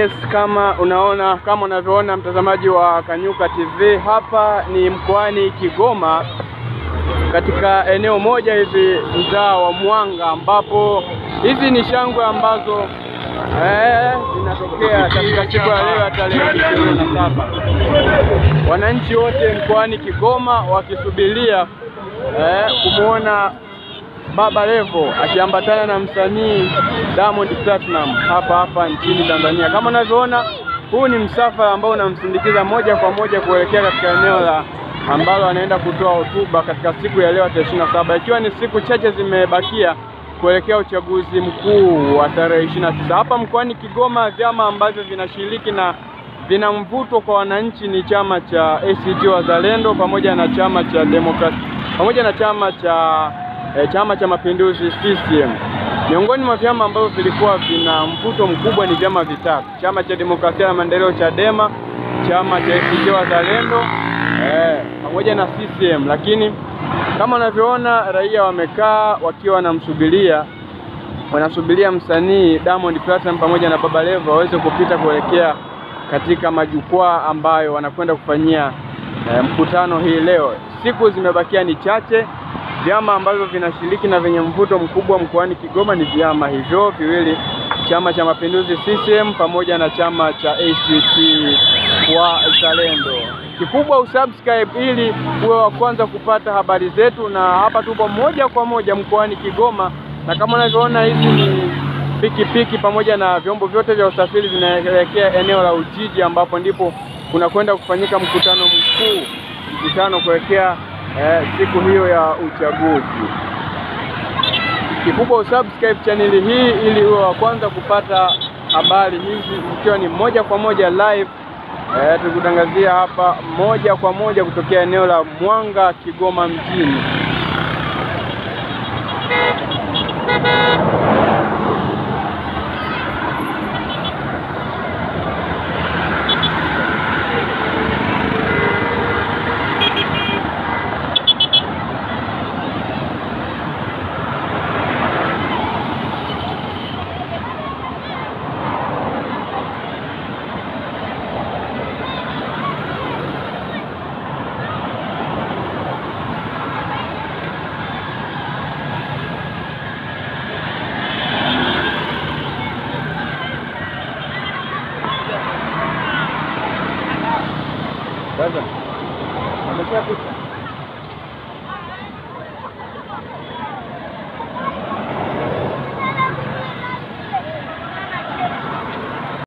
Yes, kama unavyoona mtazamaji wa Kanyuka TV, hapa ni mkoani Kigoma katika eneo moja hivi mtaa wa Mwanga, ambapo hizi ni shangwe ambazo zinatokea katika siku ya leo ya tarehe 27. Wananchi wote mkoani Kigoma wakisubiria kumuona Baba Levo akiambatana na msanii Diamond Platinum hapa nchini Tanzania. Kama unavyoona, huu ni msafara ambao unamsindikiza moja kwa moja kuelekea katika eneo la ambalo anaenda kutoa hotuba katika siku ya leo ya 27, ikiwa ni siku chache zimebakia kuelekea uchaguzi mkuu wa tarehe 29. Hapa mkoani Kigoma, vyama ambavyo vinashiriki na vina mvuto kwa wananchi ni chama cha ACT Wazalendo pamoja na chama cha Demokrasia pamoja na Chama cha Mapinduzi CCM. Miongoni mwa vyama ambavyo vilikuwa vina mvuto mkubwa ni vyama vitatu: chama cha Demokrasia na Maendeleo Chadema, chama cha ACT Wazalendo pamoja na CCM. Lakini kama unavyoona, raia wamekaa wakiwa wanasubiria msanii Diamond Platinum pamoja na Baba Levo waweze kupita kuelekea katika majukwaa ambayo wanakwenda kufanyia mkutano hii leo. Siku zimebakia ni chache. Vyama ambavyo vinashiriki na venye mvuto mkubwa mkoani Kigoma ni vyama hivyo viwili: Chama cha Mapinduzi CCM pamoja na chama cha ACT Wazalendo. Kikubwa usubscribe ili uwe wa kwanza kupata habari zetu, na hapa tupo moja kwa moja mkoani Kigoma, na kama unavyoona hizi ni pikipiki pamoja na vyombo vyote vya usafiri vinaelekea eneo la Ujiji, ambapo ndipo kuna kwenda kufanyika mkutano mkuu, kuelekea siku hiyo ya uchaguzi. Kikubwa usubscribe channel hii ili uwe wa kwanza kupata habari hizi, ikiwa ni moja kwa moja live tukutangazia hapa moja kwa moja kutokea eneo la Mwanga, Kigoma mjini. Sasa, amesha pita.